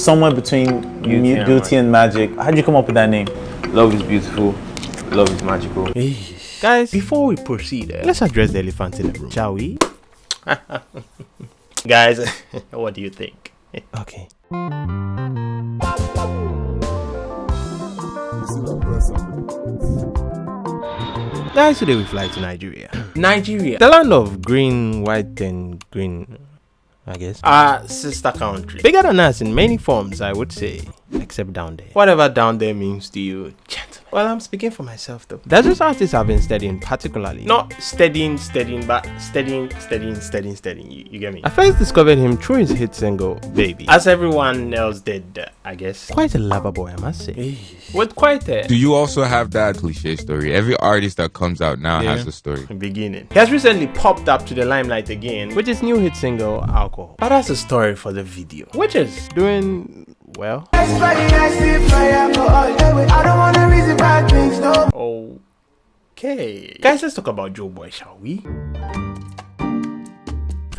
Somewhere between beauty and magic. How'd you come up with that name? Love is beautiful. Love is magical. Guys, before we proceed, let's address the elephant in the room, shall we? Guys, what do you think? Okay. Guys, today we fly to Nigeria. Nigeria, The land of green, white, and green, I guess. our sister country. Bigger than us in many forms, I would say. Except down there. Whatever down there means to you, gentlemen. Well, I'm speaking for myself though. There's this artist I've been studying particularly. Not studying, but studying. You get me? I first discovered him through his hit single, Baby. As everyone else did, I guess. Quite a lover boy, I must say. With quite a Do you also have that cliche story? Every artist that comes out now has a story. beginning. He has recently popped up to the limelight again, With his new hit single, Alcohol. but that's a story for the video, which is Doing well. okay. Guys, let's talk about Joeboy, shall we?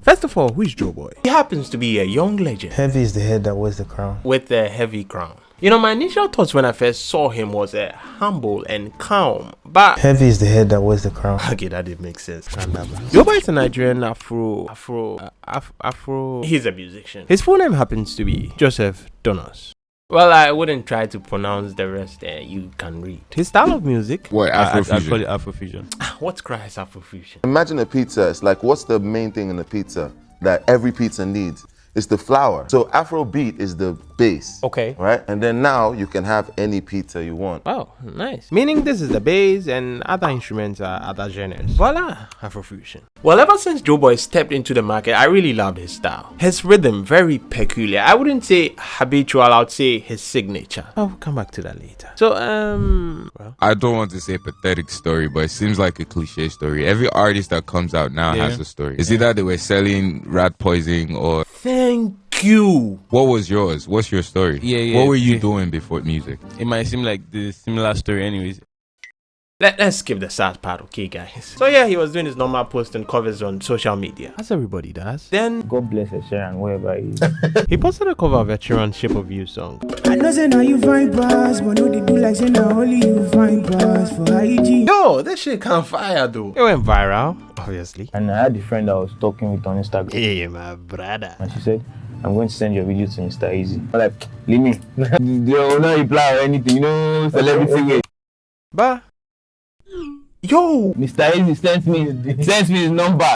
First of all, who is Joeboy? He happens to be a young legend Heavy is the head that wears the crown. with a heavy crown. You know, my initial thoughts when I first saw him was humble and calm, but Heavy is the head that wears the crown. okay, that did make sense. Joeboy is a Nigerian Afro. He's a musician. His full name happens to be Joseph Donos. Well, I wouldn't try to pronounce the rest. You can read. His style of music. What, Afrofusion? I'd call it Afrofusion. What's Christ Afrofusion? Imagine a pizza. It's like, what's the main thing in a pizza that every pizza needs? It's the flour. So Afrobeat is the base. Okay. Right? And then now you can have any pizza you want. Oh, nice. Meaning this is the bass and other instruments are other genres. Voila, Afrofusion. Well, ever since Joeboy stepped into the market, I really loved his style. His rhythm, very peculiar. I wouldn't say habitual, I would say his signature. I'll come back to that later. So, well, I don't want to say pathetic story, but it seems like a cliche story. Every artist that comes out now has a story. It's either they were selling rat poison or... Thank you. What was yours? What's your story? What were you doing before music? It might seem like the similar story anyways. Let's skip the sad part, okay, guys? So yeah, he was doing his normal posts and covers on social media. as everybody does. Then, God bless Sharon, wherever he is. He posted a cover of a Chiron Shape of You song. I know say now you find pass, but no they do like say now only you find pass for IG. yo, this shit can fire though. It went viral, obviously. And I had a friend I was talking with on Instagram, Hey, my brother. and she said, I'm going to send your video to Mr. Easy. I'm like, leave me. They will not reply or anything, you know, celebrity. But Yo, Mr. Easy sends me his number.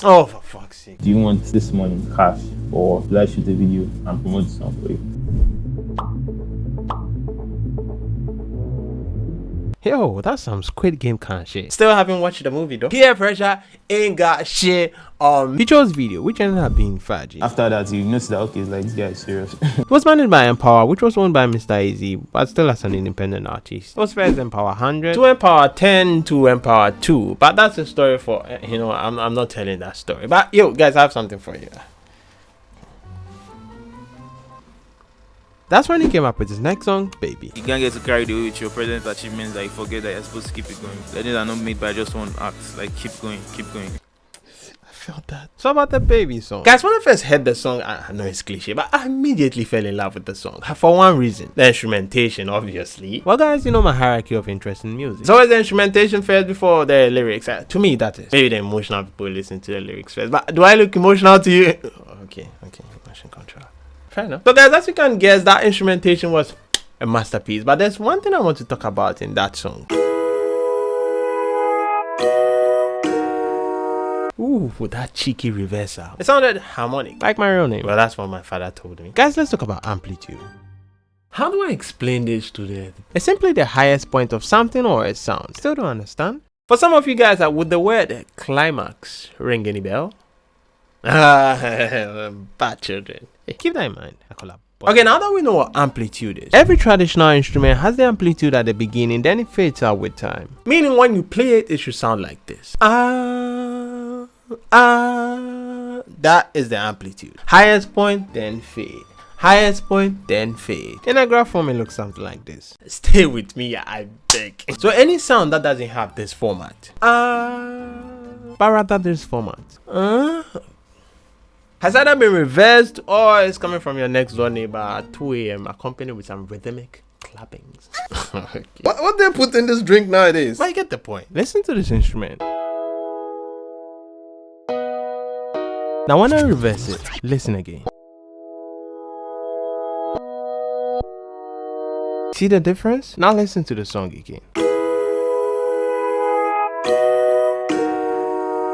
oh for fuck's sake. Do you want this money cash or will I shoot a video and promote the song for you? yo, that's some Squid Game kind of shit. Still haven't watched the movie though. Peer pressure ain't got shit on me. He chose video, which ended up being Faji. After that, you notice that, okay, it's like, this guy is serious. It was managed by Empower, which was owned by Mr. Easy, but still as an independent artist. It was first Empower 100 To Empower 10 to Empower 2, but that's a story for I'm not telling that story. But yo, guys, I have something for you. That's when he came up with his next song, Baby. You can't get to carry the way with your present achievements, like forget that you're supposed to keep it going. Legends are not made by just one act, like keep going. I felt that. So about the Baby song. Guys, when I first heard the song, I know it's cliche, but I immediately fell in love with the song. For one reason, the instrumentation, obviously. Well, guys, you know my hierarchy of interest in music. It's always the instrumentation first before the lyrics. To me, that is. Maybe the emotional people listen to the lyrics first. But do I look emotional to you? Okay. Emotion control. Fair enough. So guys, as you can guess, that instrumentation was a masterpiece. But there's one thing I want to talk about in that song. Ooh, that cheeky reversal. It sounded harmonic. Like my real name. Well, that's what my father told me. Guys, let's talk about amplitude. How do I explain this to them? It's simply the highest point of something or a sound. Still don't understand? For some of you guys, would the word climax ring any bell? Bad children. Keep that in mind. I collab. Okay, now that we know what amplitude is, Every traditional instrument has the amplitude at the beginning, then it fades out with time. meaning when you play it, it should sound like this. That is the amplitude. Highest point, then fade. highest point, then fade. In a graph form, it looks something like this. Stay with me, I beg. So any sound that doesn't have this format, but rather this format, has either been reversed or is coming from your next door neighbor at 2 a.m. accompanied with some rhythmic clappings. Okay. What they put in this drink nowadays? But you get the point. Listen to this instrument. Now when I reverse it, listen again. See the difference? Now listen to the song again.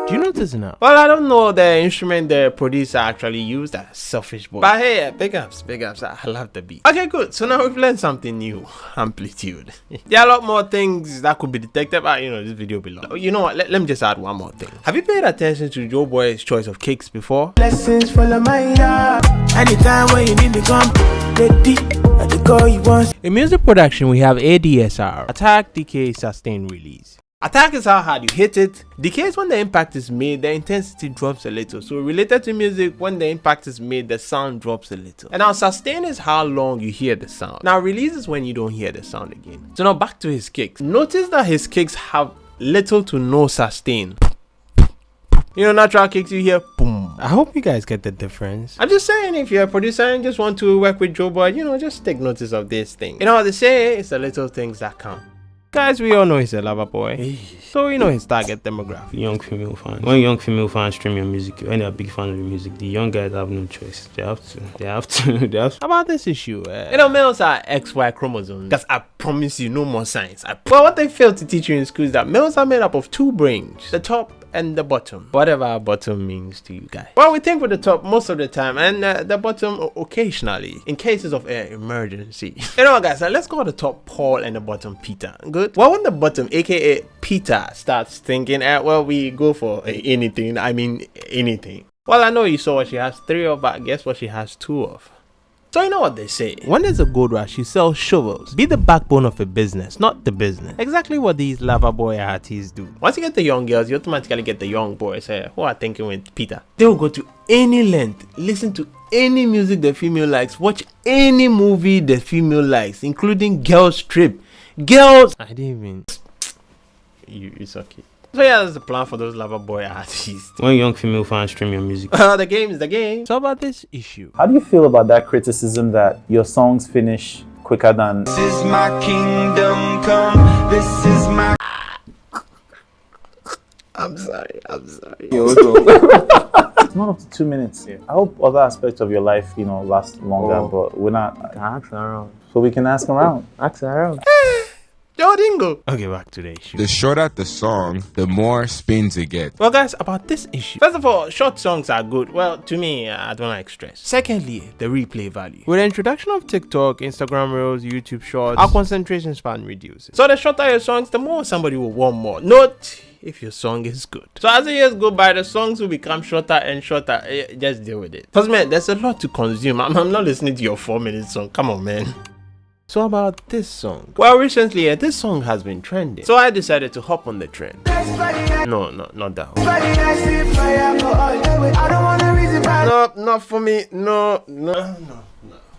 Do you notice now? Well, I don't know the instrument the producer actually used. That selfish boy. But hey, big ups. I love the beat. Okay, good. So now we've learned something new. Amplitude. There are a lot more things that could be detected, but this video below. You know what? Let me just add one more thing. Have you paid attention to Joeboy's choice of kicks before? Blessings follow my heart. Anytime when you need me come, ready. I call you once. In music production, we have ADSR, attack, decay, sustain, release. Attack is how hard you hit it. Decay is when the impact is made, the intensity drops a little. So related to music, when the impact is made, the sound drops a little. And now sustain is how long you hear the sound. Now release is when you don't hear the sound again. So now back to his kicks. Notice that his kicks have little to no sustain. Natural kicks you hear boom. I hope you guys get the difference. I'm just saying, if you're a producer and just want to work with Joeboy, just take notice of this thing. You know what they say? It's the little things that count. Guys, we all know he's a lover boy, so we know his target demographic. Young female fans. When young female fans stream your music, when they're big fans of your music, the young guys have no choice. They have to. About this issue, males are XY chromosomes. Because I promise you, no more science. Well, what they fail to teach you in school is that males are made up of 2 brains, the top and the bottom, whatever bottom means to you guys. Well, we think with the top most of the time, and the bottom occasionally in cases of emergency. You know what, guys, let's call the top Paul and the bottom Peter. Good. Well, when the bottom, aka Peter, starts thinking, well, we go for anything. I mean anything. Well, I know you saw what she has 3 of, but guess what she has 2 of. So you know what they say, when there's a gold rush, you sell shovels. Be the backbone of a business, not the business. Exactly what these lover boy artists do. Once you get the young girls, you automatically get the young boys who are thinking with Peter. They will go to any length, listen to any music the female likes, watch any movie the female likes, including Girls Trip. Girls, I didn't even. It's okay. So yeah, that's the plan for those lover boy artists. When young female fans stream your music. The game is the game. So about this issue. How do you feel about that criticism that your songs finish quicker than... This is my kingdom come. This is my... I'm sorry. It's not up to 2 minutes. Yeah. I hope other aspects of your life, last longer, but we're not... Ask around. So we can ask around. Ask around. Dingo. Okay, back to the issue. The shorter the song, the more spins it gets. Well, guys, about this issue. First of all, short songs are good. Well, to me, I don't like stress. Secondly, the replay value. With the introduction of TikTok, Instagram Reels, YouTube Shorts, our concentration span reduces. So the shorter your songs, the more somebody will want more. Note if your song is good. So as the years go by, the songs will become shorter and shorter. Just deal with it. Because, man, there's a lot to consume. I'm not listening to your 4-minute song. Come on, man. So about this song. Well, recently, this song has been trending. So I decided to hop on the trend. No, not that one. No, not for me. No.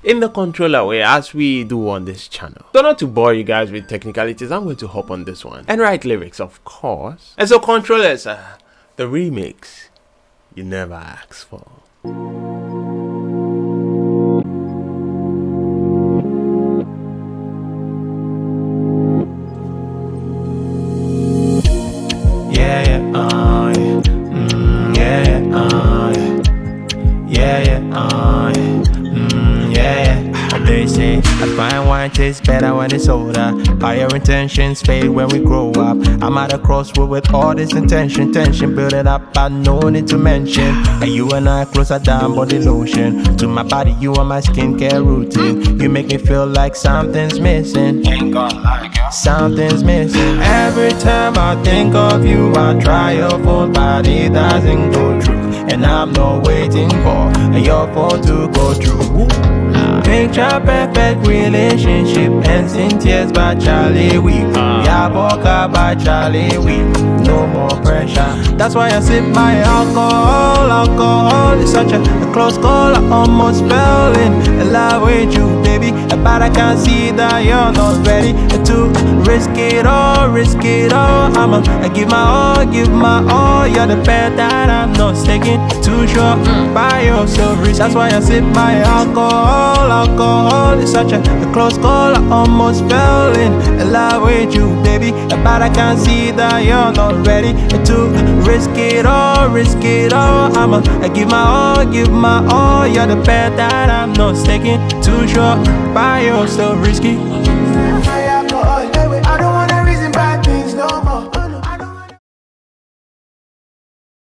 In the controller way, as we do on this channel. So not to bore you guys with technicalities, I'm going to hop on this one and write lyrics, of course. And so controllers, the remix you never asked for. They say a fine wine tastes better when it's older. Higher intentions fade when we grow up. I'm at a crossroad with all this tension building up, I no need to mention. And you and I closer down body lotion. To my body, you are my skincare routine. You make me feel like something's missing. Ain't gonna lie, girl. Something's missing. Every time I think of you, I try your phone, but it doesn't go through. And I'm not waiting for your phone to go through. Picture perfect relationship ends in tears by Charlie Weep. Yaboka by Charlie Weep. No more pressure. That's That's why I sip my alcohol. Alcohol is such a close call. I almost fell in love with you, baby. But I can't see that you're not ready to risk it all, risk it all. I'ma give my all, give my all. You're the path that I'm not sticking too short by yourself. That's why I sip my alcohol. Alcohol is such a close call. I almost fell in love with you, baby. But I can't see that you're not ready to risk it all, risk it all. I'ma give my all, give my all. You're the path that I'm not sticking too short by yourself. Risky. My alcohol, I don't